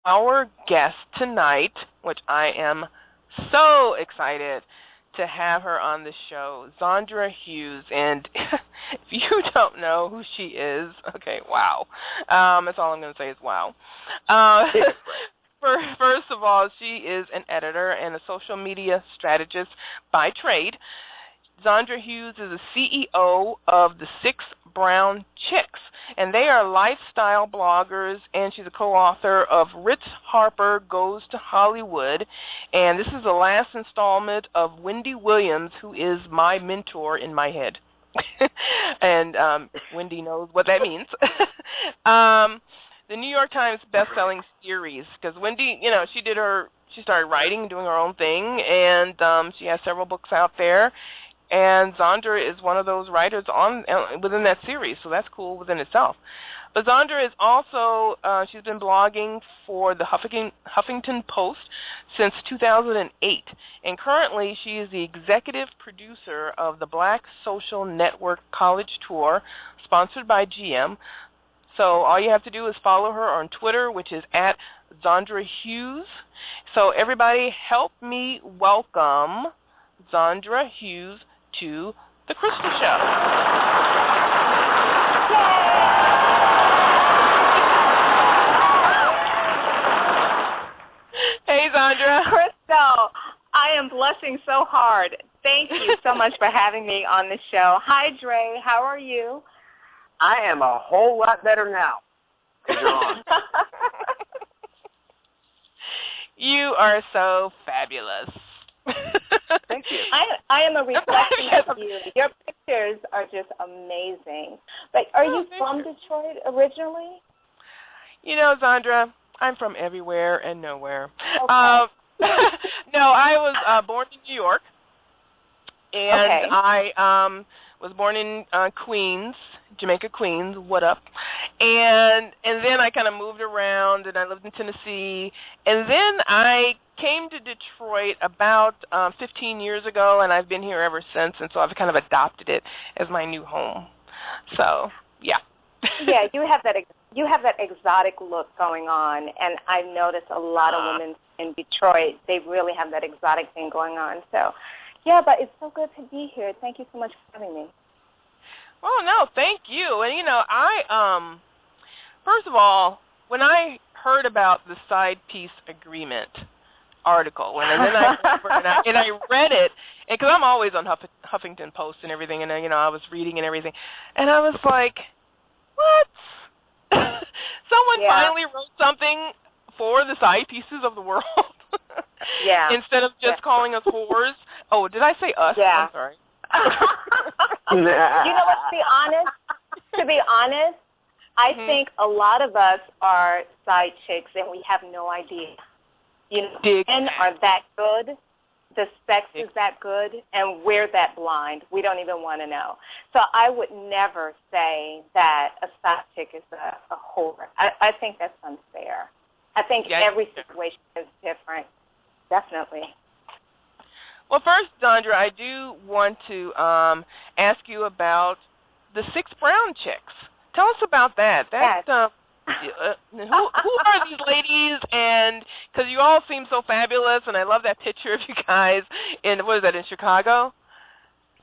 our guest tonight, which I am so excited to have her on the show, Zondra Hughes. And if you don't know who she is, okay, wow. That's all I'm going to say is wow. First of all, she is an editor and a social media strategist by trade. Zondra Hughes is the CEO of the Six Brown Chicks, and they are lifestyle bloggers, and she's a co-author of Ritz Harper Goes to Hollywood, and this is the last installment of Wendy Williams, who is my mentor in my head. And Wendy knows what that means. The New York Times best-selling series, because Wendy, she started writing, doing her own thing, and she has several books out there. And Zondra is one of those writers within that series, so that's cool within itself. But Zondra is also, she's been blogging for the Huffington Post since 2008. And currently she is the executive producer of the Black Social Network College Tour, sponsored by GM. So all you have to do is follow her on Twitter, which is at Zondra Hughes. So everybody help me welcome Zondra Hughes to the Crystal Show. Hey, Zondra. Crystal, I am blushing so hard. Thank you so much for having me on the show. Hi, Dre. How are you? I am a whole lot better now. You're on. You are so fabulous. Thank you. I am a reflection of you. Your pictures are just amazing. But are you from Detroit originally? You know, Zondra, I'm from everywhere and nowhere. Okay. No, I was born in New York, and okay. I was born in Queens, Jamaica, Queens. What up? And then I kind of moved around, and I lived in Tennessee, and then I came to Detroit about 15 years ago, and I've been here ever since, and so I've kind of adopted it as my new home. So, yeah. Yeah, you have that exotic look going on, and I've noticed a lot of women in Detroit, they really have that exotic thing going on. So, yeah, but it's so good to be here. Thank you so much for having me. Oh, no, thank you. And, I, first of all, when I heard about the side piece agreement article, and then I read it, and because I'm always on Huffington Post and everything, and I was reading and everything, and I was like, what? Someone finally wrote something for the side pieces of the world. Yeah. Instead of just calling us whores. Oh, did I say us? Yeah. I'm sorry. You know what? To be honest, I think a lot of us are side chicks, and we have no idea. Men are that good, the sex is that good, and we're that blind. We don't even want to know. So I would never say that a side chick is a whore. I think that's unfair. I think every situation is different, definitely. Well, first, Zondra, I do want to ask you about the Six Brown Chicks. Tell us about that. Who are these ladies? And because you all seem so fabulous, and I love that picture of you guys in, what is that, in Chicago?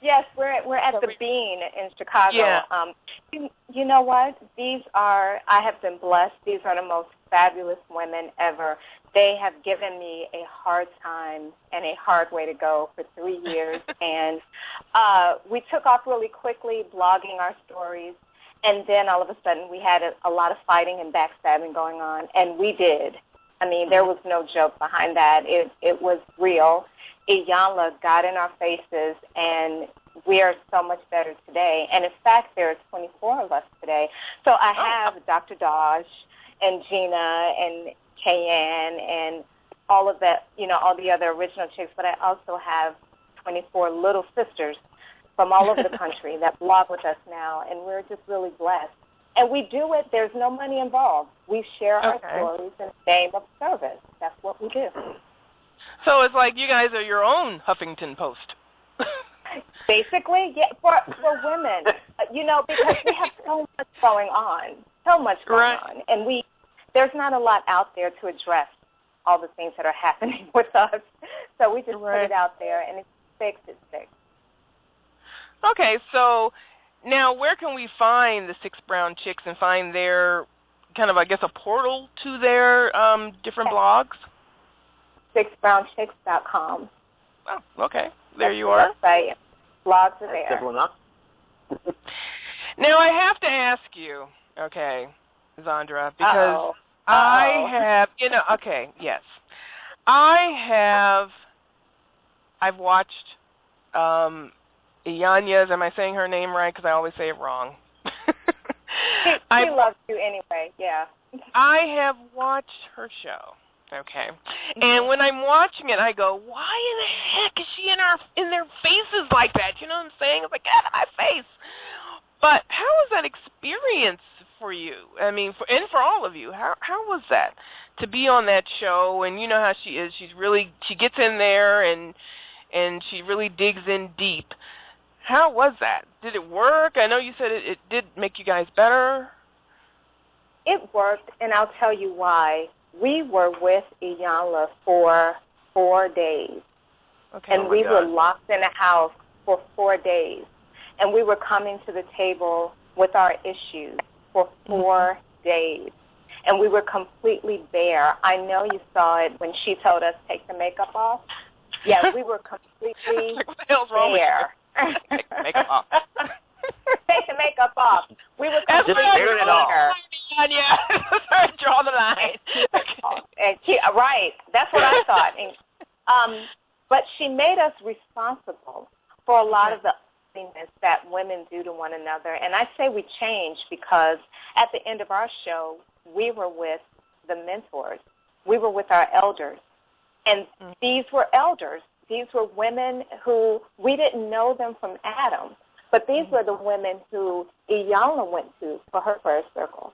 Yes, we're at the Bean in Chicago. Yeah. You know what? I have been blessed. These are the most fabulous women ever. They have given me a hard time and a hard way to go for 3 years. And we took off really quickly, blogging our stories. And then all of a sudden we had a lot of fighting and backstabbing going on. And we did. I mean, there was no joke behind that. It was real. Iyanla got in our faces, and we are so much better today. And in fact, there are 24 of us today. So I have Dr. Dodge and Gina and Kayanne and all of that, all the other original chicks, but I also have 24 little sisters from all over the country that blog with us now, and we're just really blessed. And we do it, there's no money involved. We share our stories in the name of service. That's what we do. So it's like you guys are your own Huffington Post. Basically, yeah, for women, because we have so much going on, and we there's not a lot out there to address all the things that are happening with us. So we just put it out there, and it's fixed. Okay, so now where can we find the Six Brown Chicks and find their kind of, I guess, a portal to their different blogs? sixbrownchicks.com. Oh, okay. There you are. Website. Blogs are there. Simple enough. Now I have to ask you, okay, Zondra, because I have, I've watched Iyanla, am I saying her name right? Because I always say it wrong. She loves you anyway, yeah. I have watched her show, okay, and when I'm watching it, I go, why in the heck is she in their faces like that? You know what I'm saying? It's like, get out of my face. But how was that experience for you? I mean, for all of you, how was that to be on that show? And you know how she is. She gets in there and she really digs in deep. How was that? Did it work? I know you said it did make you guys better. It worked, and I'll tell you why. We were with Iyanla for 4 days, and we were locked in a house for 4 days. And we were coming to the table with our issues for 4 days. And we were completely bare. I know you saw it when she told us take the makeup off. Yeah, we were completely what the hell's wrong bare. With you? Take the makeup off. Take the makeup off. We were completely bare. Yeah, draw the line. Right, that's what I thought. And, but she made us responsible for a lot of the that women do to one another. And I say we changed because at the end of our show, we were with the mentors. We were with our elders. And these were elders. These were women who, we didn't know them from Adam, but these were the women who Iyanla went to for her first circle.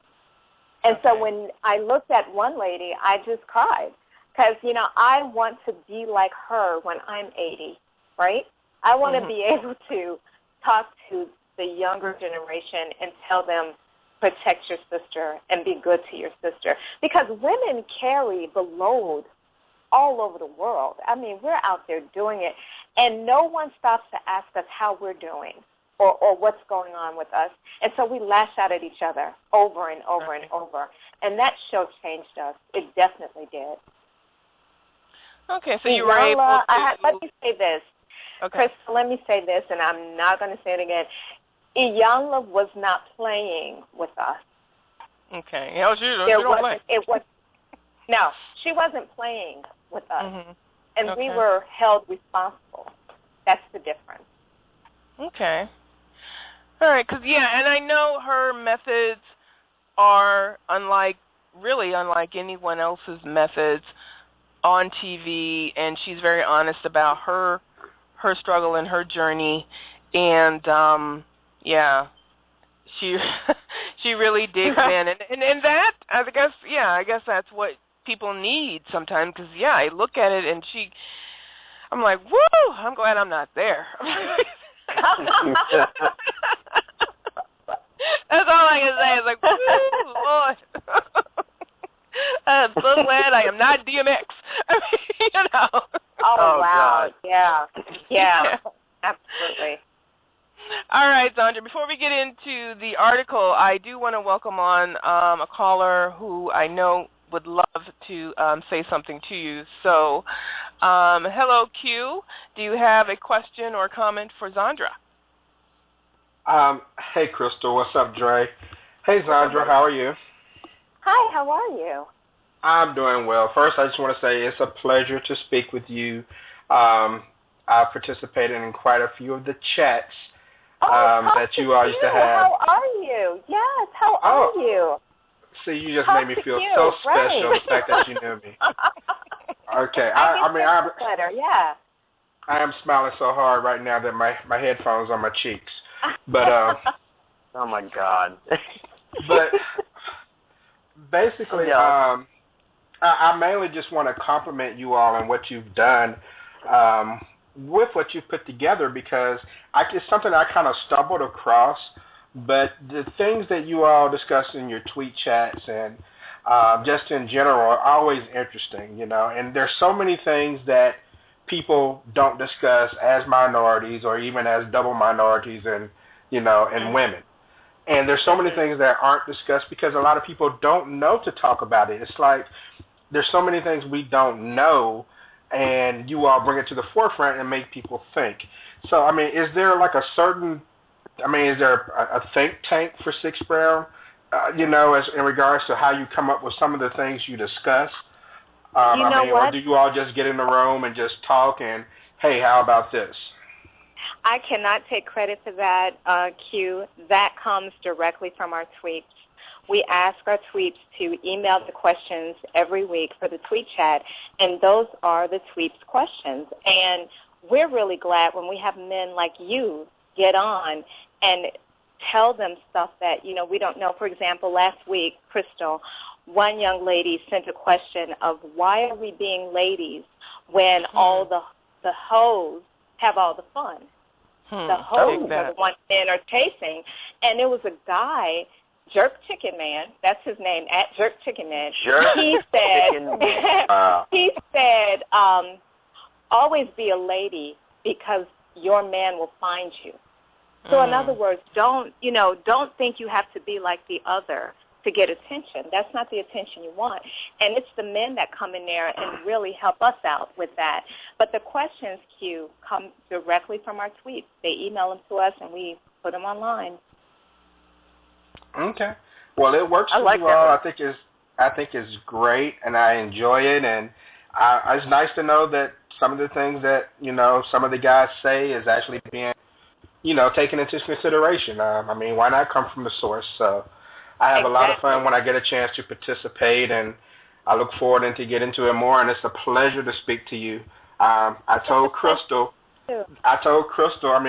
And so when I looked at one lady, I just cried because, I want to be like her when I'm 80, right? I want to be able to talk to the younger generation and tell them, protect your sister and be good to your sister. Because women carry the load all over the world. I mean, we're out there doing it, and no one stops to ask us how we're doing or what's going on with us. And so we lash out at each other over and over and over. And that show changed us. It definitely did. Okay, so you were able to... let me say this. Okay. Crystal, let me say this, and I'm not going to say it again. Iyanla was not playing with us. Okay. Yeah, she don't play. No, she wasn't playing with us. And we Okay. were held responsible. That's the difference. Okay. All right, and I know her methods are really unlike anyone else's methods on TV, and she's very honest about her struggle and her journey, and she she really digs in, and that I guess that's what people need sometimes, because I look at it and I'm like, woo, I'm glad I'm not there. That's all I can say. It's like, woo, Lord. I'm so glad I am not DMX. I mean, Oh, wow. God. Yeah, absolutely. All right, Zondra, before we get into the article, I do want to welcome on a caller who I know would love to say something to you. So, hello, Q. Do you have a question or comment for Zondra? Hey, Crystal. What's up, Dre? Hey, Zondra. How are you? Hi, how are you? I'm doing well. First, I just want to say it's a pleasure to speak with you. I've participated in quite a few of the chats that you all used to have. How are you? Yes, how are you? See, you just made me feel so special, the fact that you knew me. Okay. I'm better, yeah. I am smiling so hard right now that my headphones are on my cheeks. But oh my God. But basically, I mainly just want to compliment you all on what you've done with what you've put together, because it's something I kind of stumbled across. But the things that you all discuss in your tweet chats and just in general, are always interesting, and there's so many things that people don't discuss as minorities or even as double minorities and, and women. And there's so many things that aren't discussed because a lot of people don't know to talk about it. It's like there's so many things we don't know, and you all bring it to the forefront and make people think. So, I mean, is there like is there a think tank for Six Brown, as in regards to how you come up with some of the things you discuss? Or do you all just get in the room and just talk and, hey, how about this? I cannot take credit for that, Q. That comes directly from our tweets. We ask our tweets to email the questions every week for the tweet chat, and those are the tweets questions. And we're really glad when we have men like you get on and tell them stuff that, we don't know. For example, last week, Crystal, one young lady sent a question of why are we being ladies when all the hoes have all the fun? The hoes are the ones men are chasing. And there was a guy, Jerk Chicken Man, that's his name, at Jerk Chicken Man. He said, always be a lady because your man will find you. So in other words, don't think you have to be like the other to get attention. That's not the attention you want. And it's the men that come in there and really help us out with that. But the questions, Q, come directly from our tweets. They email them to us, and we put them online. Okay. Well, it works for you all. I think it's great, and I enjoy it. And it's nice to know that some of the things that, some of the guys say is actually being, taken into consideration. Why not come from the source? So I have a lot of fun when I get a chance to participate, and I look forward to get into it more, and it's a pleasure to speak to you. I told Crystal, Crystal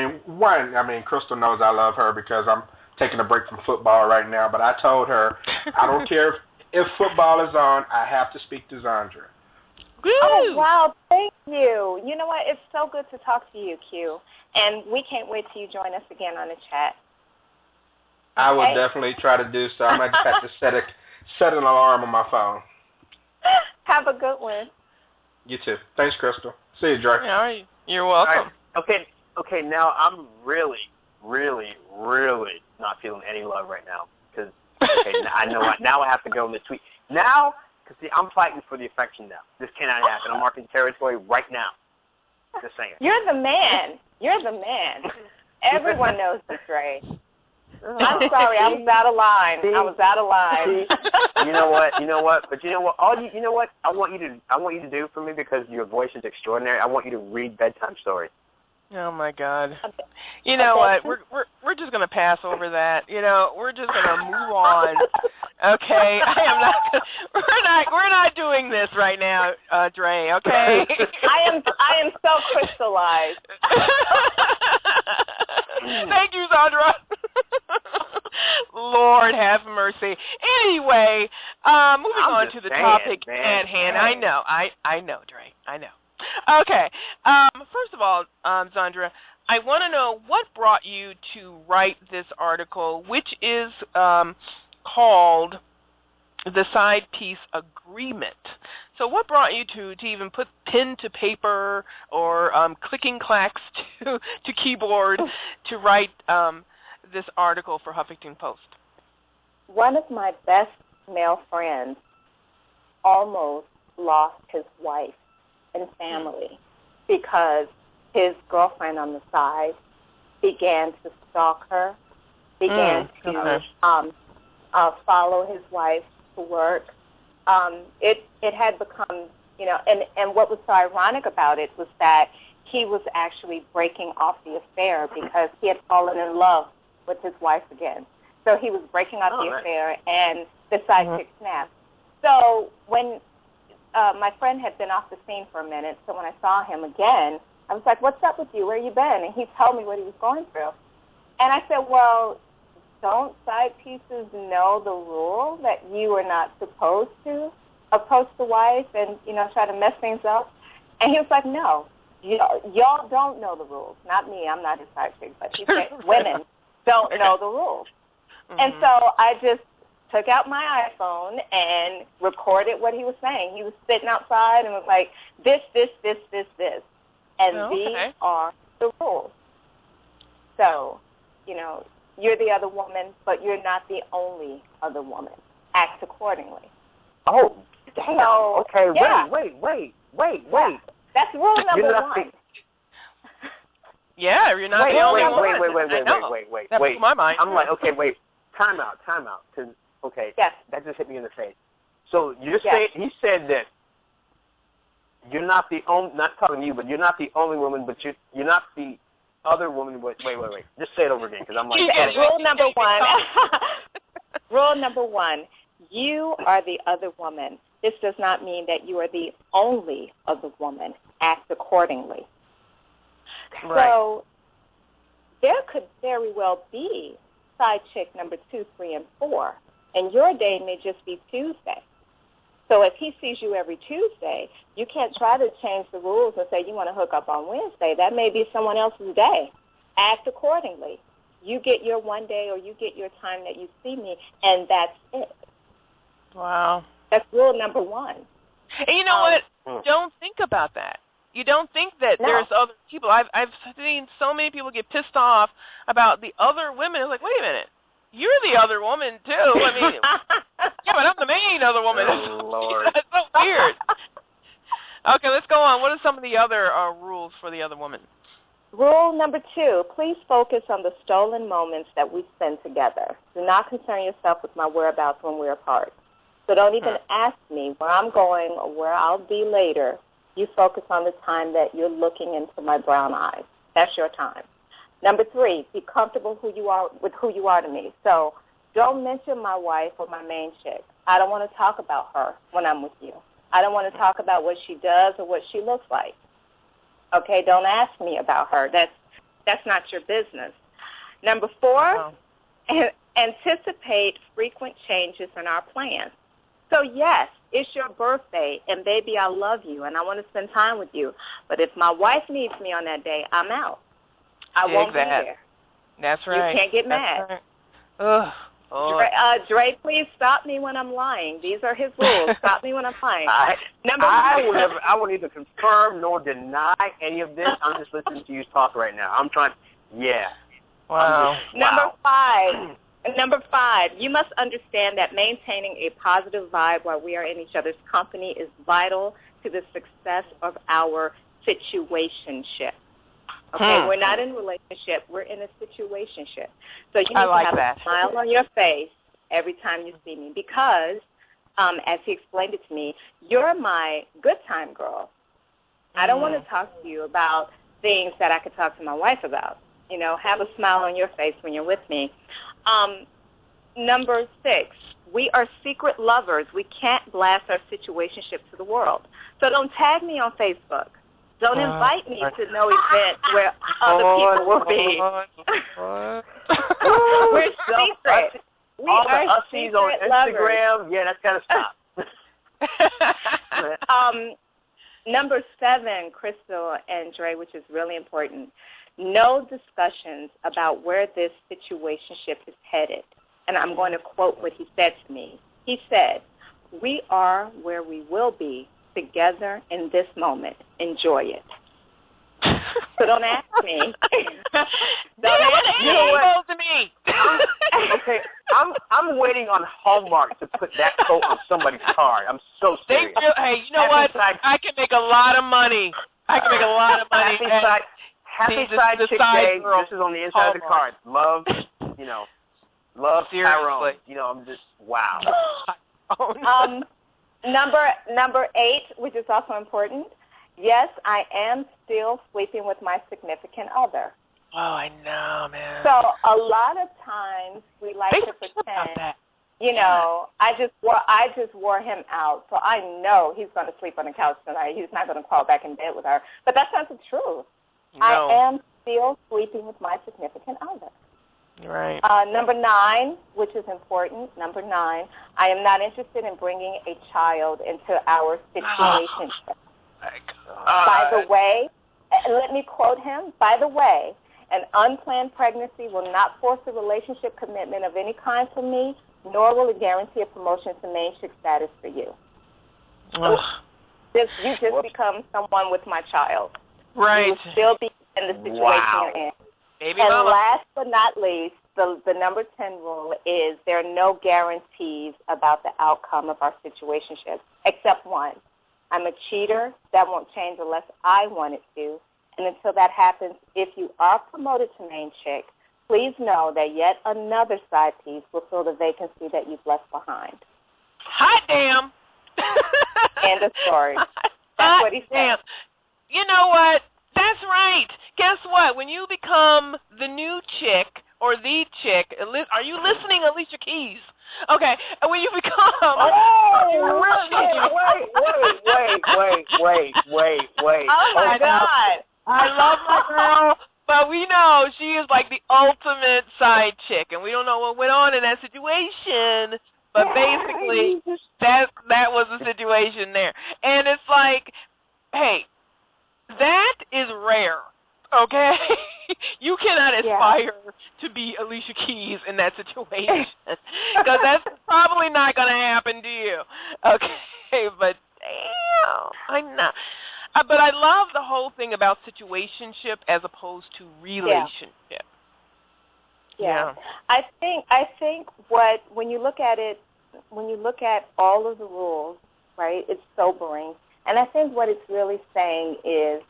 knows I love her because I'm taking a break from football right now, but I told her I don't care if football is on, I have to speak to Zondra. Oh, wow, thank you. You know what? It's so good to talk to you, Q, and we can't wait till you join us again on the chat. I will definitely try to do so. I might just have to set an alarm on my phone. Have a good one. You too. Thanks, Crystal. See you, Dre. All right. You're welcome. Right. Okay. Now I'm really, really, really not feeling any love right now because I know now I have to go in the tweet now because I'm fighting for the affection now. This cannot happen. I'm marking territory right now. Just saying. You're the man. Everyone knows this, Ray. I'm sorry, I was out of line. You know what? But you know what? I want you to do for me because your voice is extraordinary. I want you to read bedtime stories. Oh my God! You know what? We're just gonna pass over that. We're just gonna move on. Okay, we're not doing this right now, Dre. Okay. I am so crystallized. Thank you, Zondra. Lord have mercy. Anyway, moving on to the topic at hand. I know, Dre. I know. Okay. First of all, Zondra, I want to know what brought you to write this article, which is called The Side Piece Agreement. So what brought you to even put pen to paper or clicking clacks to keyboard to write this article for Huffington Post? One of my best male friends almost lost his wife and family because his girlfriend on the side began to stalk her, began to follow his wife to work. It had become, and what was so ironic about it was that he was actually breaking off the affair because he had fallen in love with his wife again. So he was breaking off the affair, and the sidekick snapped. So when my friend had been off the scene for a minute, so when I saw him again, I was like, "What's up with you? Where you been?" And he told me what he was going through. And I said, "Well, don't side pieces know the rule that you are not supposed to approach the wife and, try to mess things up?" And he was like, "No, y'all don't know the rules. Not me. I'm not his side chick." But he said, "Women don't know the rules." Mm-hmm. And so I just took out my iPhone and recorded what he was saying. He was sitting outside and was like, this. And these are the rules. So, you're the other woman, but you're not the only other woman. Act accordingly. Oh, damn. So, okay, yeah. wait. That's rule number one. Yeah, you're not the only one. Wait. That blew my mind. I'm like, okay, wait. Time out. Because, that just hit me in the face. So he said that you're not the only, not talking to you, but you're not the only woman, but you're not the other woman. Wait. Just say it over again, because I'm like, rule number one. Rule number one, you are the other woman. This does not mean that you are the only other woman. Act accordingly. Right. So there could very well be side chick number 2, 3, and 4, and your day may just be Tuesday. So if he sees you every Tuesday, you can't try to change the rules and say you want to hook up on Wednesday. That may be someone else's day. Act accordingly. You get your one day or you get your time that you see me, and that's it. Wow. That's rule number one. And you know what? Don't think about that. You don't think that there's other people. I've seen so many people get pissed off about the other women. It's like, wait a minute. You're the other woman, too. I mean, yeah, but I'm the main other woman. Oh, Lord. It's so weird. Okay, let's go on. What are some of the other rules for the other woman? Rule number 2, please focus on the stolen moments that we spend together. Do not concern yourself with my whereabouts when we're apart. So don't even ask me where I'm going or where I'll be later. You focus on the time that you're looking into my brown eyes. That's your time. Number 3, be comfortable with who you are to me. So don't mention my wife or my main chick. I don't want to talk about her when I'm with you. I don't want to talk about what she does or what she looks like. Okay, don't ask me about her. That's not your business. Number 4, anticipate frequent changes in our plans. So yes, it's your birthday, and baby, I love you, and I want to spend time with you. But if my wife needs me on that day, I'm out. I won't be there. That's right. You can't get mad. Right. Ugh. Oh. Dre, please stop me when I'm lying. These are his rules. Stop me when I'm lying. I will neither confirm nor deny any of this. I'm just listening to you talk right now. I'm trying. Yeah. Wow. Number 5, you must understand that maintaining a positive vibe while we are in each other's company is vital to the success of our situationship. Okay, we're not in a relationship. We're in a situationship. So you need to have a smile on your face every time you see me because, as he explained it to me, you're my good time girl. I don't want to talk to you about things that I could talk to my wife about. Have a smile on your face when you're with me. Number 6, we are secret lovers. We can't blast our situationship to the world. So don't tag me on Facebook. Don't invite me to no event where other people will be. We're secret. We are secret on Instagram. Lovers. Yeah, that's got to stop. Number 7, Crystal and Dre, which is really important. No discussions about where this situationship is headed. And I'm going to quote what he said to me. He said, "We are where we will be together in this moment. Enjoy it." So don't ask me. Don't ask me. Okay, I'm waiting on Hallmark to put that quote on somebody's card. I'm so serious. Hey, you know what? I can make a lot of money. Happy side chick day. This is on the inside of the card. Love, love Tyrone. I'm just wow. Number 8, which is also important. Yes, I am still sleeping with my significant other. Oh, I know, man. So a lot of times we like to pretend. I just wore him out, so I know he's going to sleep on the couch tonight. He's not going to crawl back in bed with her. But that's not the truth. No. I am still sleeping with my significant other. Right. Number 9, which is important, number 9, I am not interested in bringing a child into our situationship. By the way, let me quote him, by the way, an unplanned pregnancy will not force a relationship commitment of any kind for me, nor will it guarantee a promotion to main chick status for you. Ugh. You just become someone with my child. Right. You will still be in the situation you're in. Baby and mama. last but not least, the number 10 rule is there are no guarantees about the outcome of our situationship, except one. I'm a cheater. That won't change unless I want it to. And until that happens, if you are promoted to main chick, please know that yet another side piece will fill the vacancy that you've left behind. Hot damn. End of story. That's what he said. Damn. You know what? That's right. Guess what? When you become the new chick or the chick, are you listening, Alicia Keys? Okay. And when you become... Oh, wait. Oh, my God. I love my girl, but we know she is like the ultimate side chick, and we don't know what went on in that situation, but basically that was the situation there. And it's like, hey, that is rare, okay? You cannot aspire to be Alicia Keys in that situation, because that's probably not going to happen to you, okay? But damn, I know. But I love the whole thing about situationship as opposed to relationship. Yeah. I think when you look at it, when you look at all of the rules, right, it's sobering. And I think what it's really saying is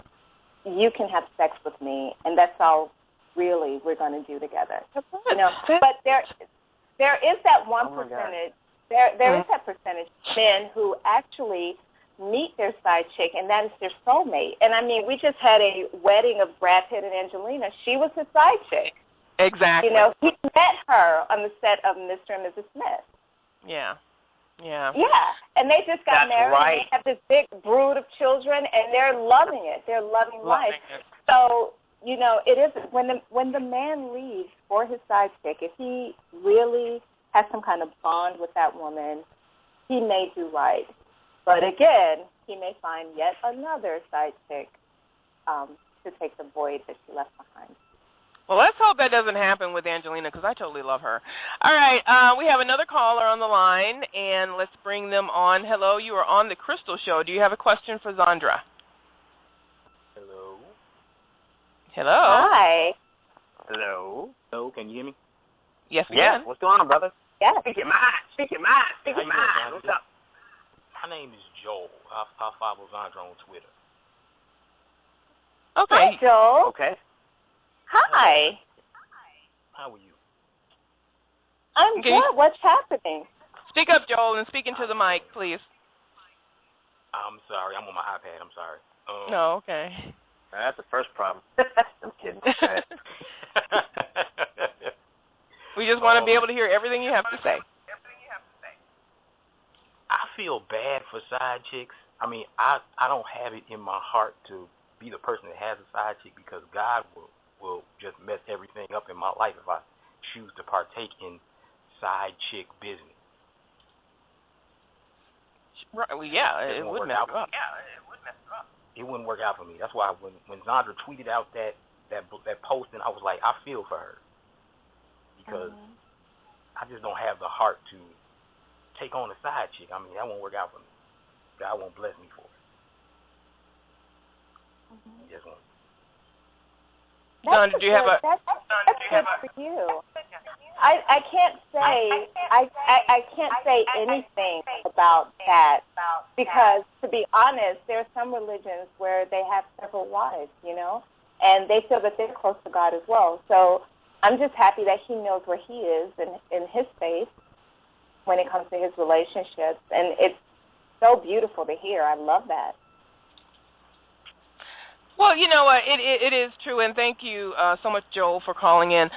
you can have sex with me, and that's all really we're going to do together. You know, but there is that one percentage. There is that percentage of men who actually meet their side chick, and that is their soulmate. And I mean, we just had a wedding of Brad Pitt and Angelina. She was his side chick. Exactly. You know, he met her on the set of Mr. and Mrs. Smith. Yeah. And they just got married. Right. And they have this big brood of children, and they're loving it. They're loving life. So, you know, it is when the man leaves for his side chick, if he really has some kind of bond with that woman, he may do right. But again, he may find yet another side chick to take the void that she left behind. Well, let's hope that doesn't happen with Angelina, because I totally love her. All right, we have another caller on the line, and let's bring them on. Hello, you are on the Crystal Show. Do you have a question for Zondra? Hello. Hi. Hello, can you hear me? Yes, we can. What's going on, brother? Yeah. Speak your mind. What's up? My name is Joel. I follow Zondra on Twitter. Okay. Hi, Joel. Okay. Hi. How are you? I'm good. What's happening? Speak up, Joel, and speak into the mic, please. I'm sorry. I'm on my iPad. I'm sorry. No, okay. That's the first problem. I'm kidding. We just want to be able to hear everything you have to say. I feel bad for side chicks. I mean, I don't have it in my heart to be the person that has a side chick, because God will just mess everything up in my life if I choose to partake in side chick business. Right, well, yeah, it would mess up. It wouldn't work out for me. That's why when Zondra tweeted out that post, and I was like, I feel for her, because I just don't have the heart to take on a side chick. I mean, that won't work out for me. God won't bless me for it. He just won't. Zondra, do you have a... That's good for you. I can't say I can't say anything about that, because to be honest, there are some religions where they have several wives, you know, and they feel that they're close to God as well. So I'm just happy that he knows where he is in his space when it comes to his relationships, and it's so beautiful to hear. I love that. Well, you know what, it is true, and thank you so much, Joel, for calling in.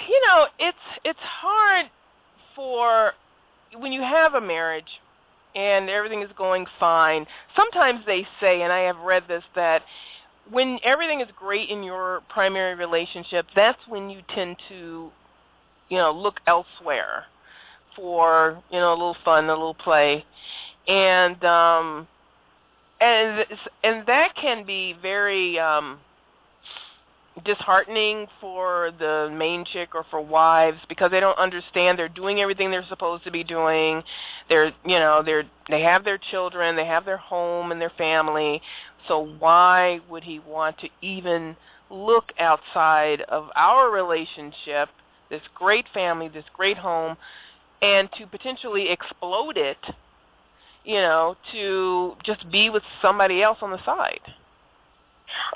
You know, it's hard for when you have a marriage and everything is going fine. Sometimes they say, and I have read this, that when everything is great in your primary relationship, that's when you tend to, you know, look elsewhere for, you know, a little fun, a little play, and that can be very disheartening for the main chick or for wives because they don't understand. They're doing everything they're supposed to be doing. They have their children, they have their home and their family. So why would he want to even look outside of our relationship, this great family, this great home, and to potentially explode it, to just be with somebody else on the side?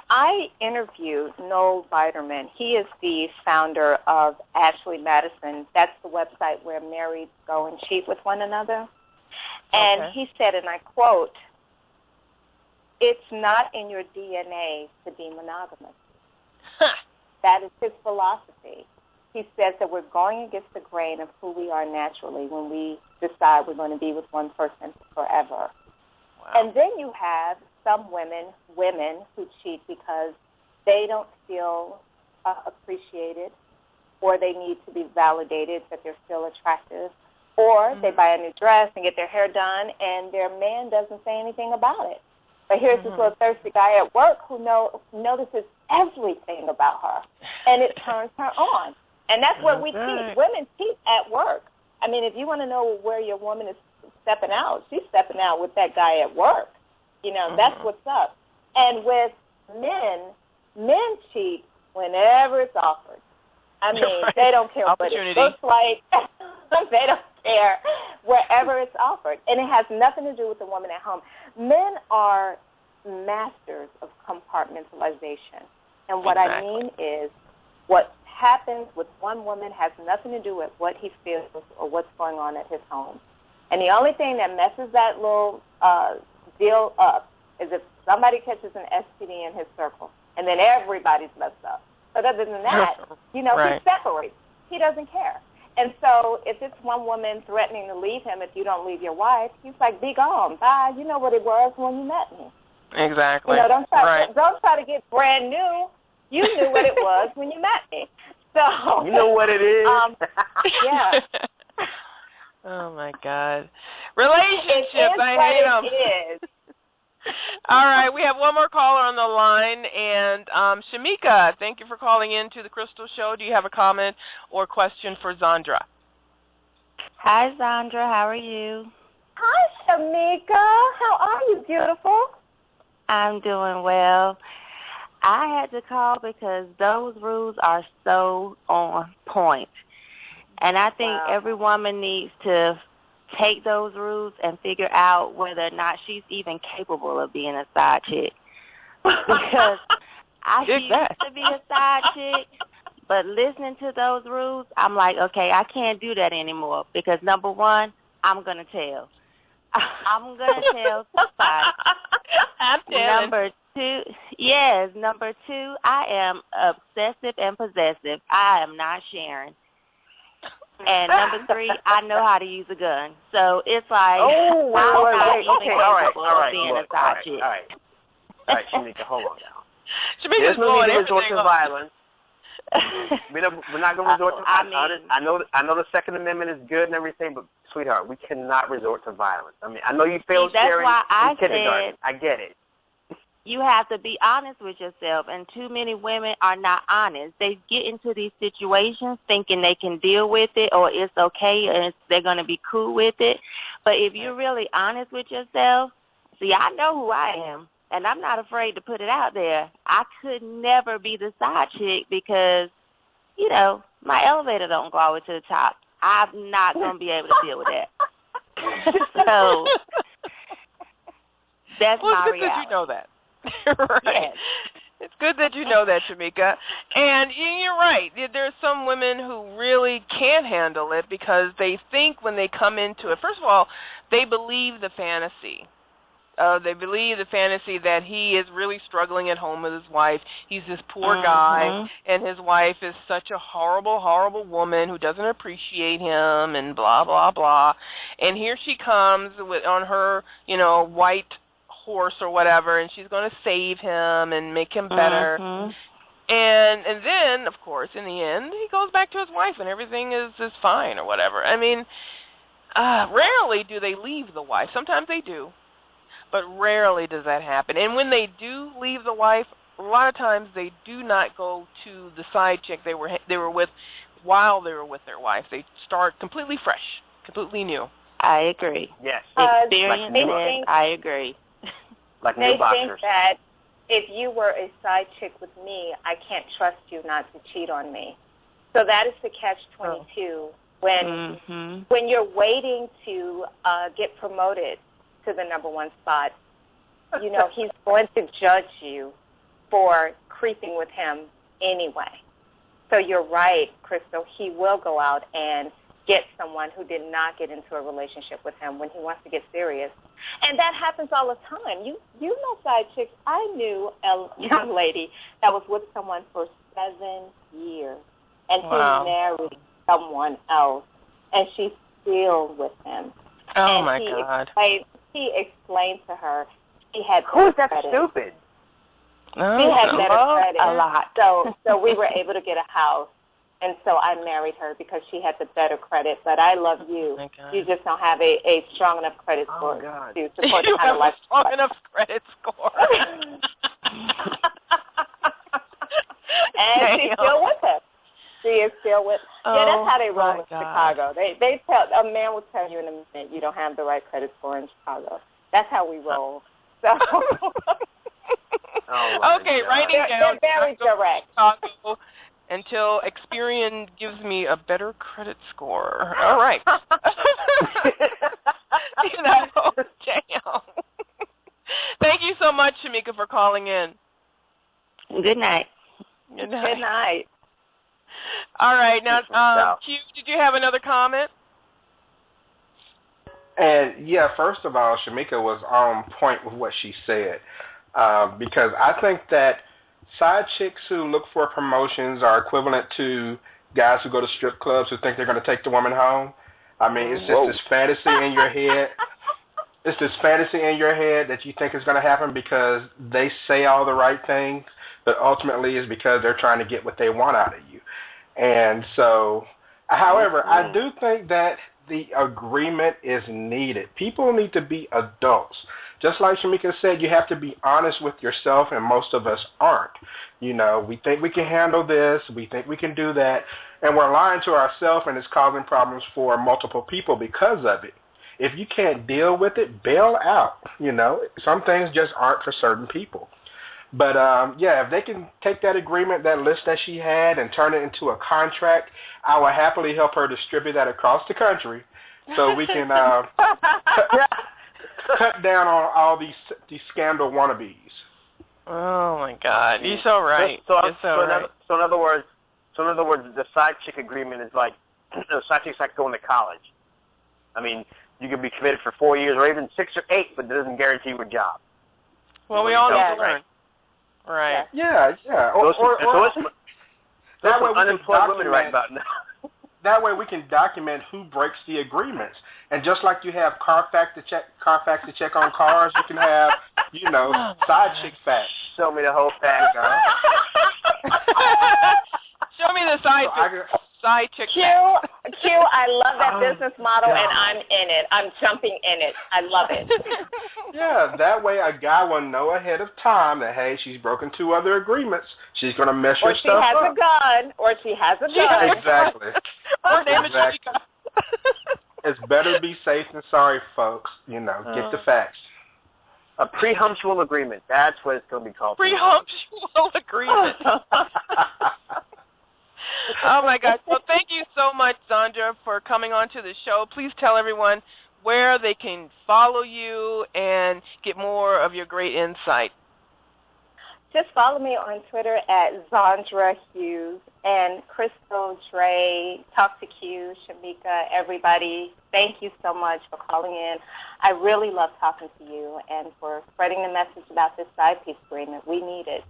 I interviewed Noel Biderman. He is the founder of Ashley Madison. That's the website where marrieds go and cheat with one another. And he said, and I quote, "It's not in your DNA to be monogamous." That is his philosophy. He says that we're going against the grain of who we are naturally when we decide we're going to be with one person forever. Wow. And then you have some women who cheat because they don't feel appreciated, or they need to be validated that they're still attractive, or they buy a new dress and get their hair done, and their man doesn't say anything about it. But here's this little thirsty guy at work who notices everything about her, and it turns her on. And that's what we teach. Women cheat at work. I mean, if you want to know where your woman is stepping out, she's stepping out with that guy at work. That's what's up. And with men cheat whenever it's offered. I mean, they don't care what it looks like. They don't care wherever it's offered. And it has nothing to do with the woman at home. Men are masters of compartmentalization. And what I mean is what happens with one woman has nothing to do with what he feels or what's going on at his home. And the only thing that messes that little deal up is if somebody catches an STD in his circle, and then everybody's messed up. But other than that, he separates. He doesn't care. And so if it's one woman threatening to leave him if you don't leave your wife, he's like, be gone, bye. You know what it was when you met me. Exactly. Don't try to get brand new. You knew what it was when you met me. So you know what it is. Yeah. Oh my God. Relationships, I hate them. It is. All right, we have one more caller on the line, and Shamika, thank you for calling in to the Crystal Show. Do you have a comment or question for Zondra? Hi, Zondra. How are you? Hi, Shamika. How are you, beautiful? I'm doing well. I had to call because those rules are so on point. And I think every woman needs to take those rules and figure out whether or not she's even capable of being a side chick. Because I used to be a side chick, but listening to those rules, I'm like, okay, I can't do that anymore. Because number one, I'm going to tell. I'm going to tell somebody. Number two, I am obsessive and possessive. I am not sharing. And number three, I know how to use a gun. So it's like, I'm not even capable of being a side chick. All right, Shamika, hold on now. There's no need to resort to violence. We're not going to resort to violence. I know the Second Amendment is good and everything, but, sweetheart, we cannot resort to violence. I mean, I know you feel scary. That's why I said, I get it. You have to be honest with yourself, and too many women are not honest. They get into these situations thinking they can deal with it or it's okay and they're going to be cool with it. But if you're really honest with yourself, see, I know who I am, and I'm not afraid to put it out there. I could never be the side chick because, my elevator don't go all the way to the top. I'm not going to be able to deal with that. So that's my reality. It's good that you know that. Right. Yes. It's good that you know that, Shamika. And you're right. There's some women who really can't handle it because they think when they come into it, first of all, they believe the fantasy. They believe the fantasy that he is really struggling at home with his wife. He's this poor guy, and his wife is such a horrible, horrible woman who doesn't appreciate him and blah, blah, blah. And here she comes on her, white horse or whatever, and she's going to save him and make him better. And then, of course, in the end, he goes back to his wife and everything is fine or whatever. I mean, rarely do they leave the wife. Sometimes they do, but rarely does that happen. And when they do leave the wife, a lot of times they do not go to the side chick they were with while they were with their wife. They start completely fresh, completely new. I agree. Yes. Experience like I agree. Like they new boxers. think that if you were a side chick with me, I can't trust you not to cheat on me. So that is the catch-22 when you're waiting to get promoted to the number one spot. You know, he's going to judge you for creeping with him anyway. So you're right, Crystal. He will go out and get someone who did not get into a relationship with him when he wants to get serious. And that happens all the time. You know side chicks. I knew a young lady that was with someone for 7 years, and he married someone else, and she's still with him. Oh, and my God. He explained to her he had Who's that credit. stupid? Oh, He had better credit. A lot. So we were able to get a house, and so I married her because she had the better credit. But I love you. my God. You just don't have a strong enough credit score to support You the kind have of life. a strong enough credit score. And she's still with him. She is still with. Yeah, that's how they roll my in God. Chicago. They tell a man will tell you in a minute you don't have the right credit score in Chicago. That's how we roll. So. Okay, writing down. They're very direct. Chicago until Experian gives me a better credit score. All right. You know, damn. Thank you so much, Shamika, for calling in. Good night. Good night. Good night. All right, now, Q, did you have another comment? And yeah, first of all, Shamika was on point with what she said, because I think that side chicks who look for promotions are equivalent to guys who go to strip clubs who think they're going to take the woman home. I mean, it's just this fantasy in your head. It's this fantasy in your head that you think is going to happen because they say all the right things, but ultimately it's because they're trying to get what they want out of you. And so, however, I do think that the agreement is needed. People need to be adults. Just like Shamika said, you have to be honest with yourself, and most of us aren't. You know, we think we can handle this, we think we can do that, and we're lying to ourselves, and it's causing problems for multiple people because of it. If you can't deal with it, bail out. You know, some things just aren't for certain people. But, yeah, if they can take that agreement, that list that she had, and turn it into a contract, I will happily help her distribute that across the country so we can cut down on all these scandal wannabes. Oh, my God. You're so right. So in other words, the side chick agreement is like, the side chick's like going to college. I mean, you could be committed for 4 years or even 6 or 8, but it doesn't guarantee you a job. Well, we all need to learn. Right. Yeah. That's what unemployed women right about now. That way we can document who breaks the agreements. And just like you have Carfax to check on cars, you can have, you know, side chick facts. Show me the whole fact. Show me the side chick Q, I love that business model, and I'm in it. I'm jumping in it. I love it. Yeah, that way a guy will know ahead of time that, hey, she's broken 2 other agreements. She's going to mess your stuff up. Or she has a gun. Exactly. Her name is exactly. It's better to be safe than sorry, folks. You know, get the facts. A prehumptual agreement. That's what it's going to be called. Prehumptual agreement. Oh, my God. Well, thank you so much, Zondra, for coming on to the show. Please tell everyone where they can follow you and get more of your great insight. Just follow me on Twitter at Zondra Hughes, and Crystal, Dre, Talk to Q, Shamika, everybody. Thank you so much for calling in. I really love talking to you and for spreading the message about this side piece agreement. We need it.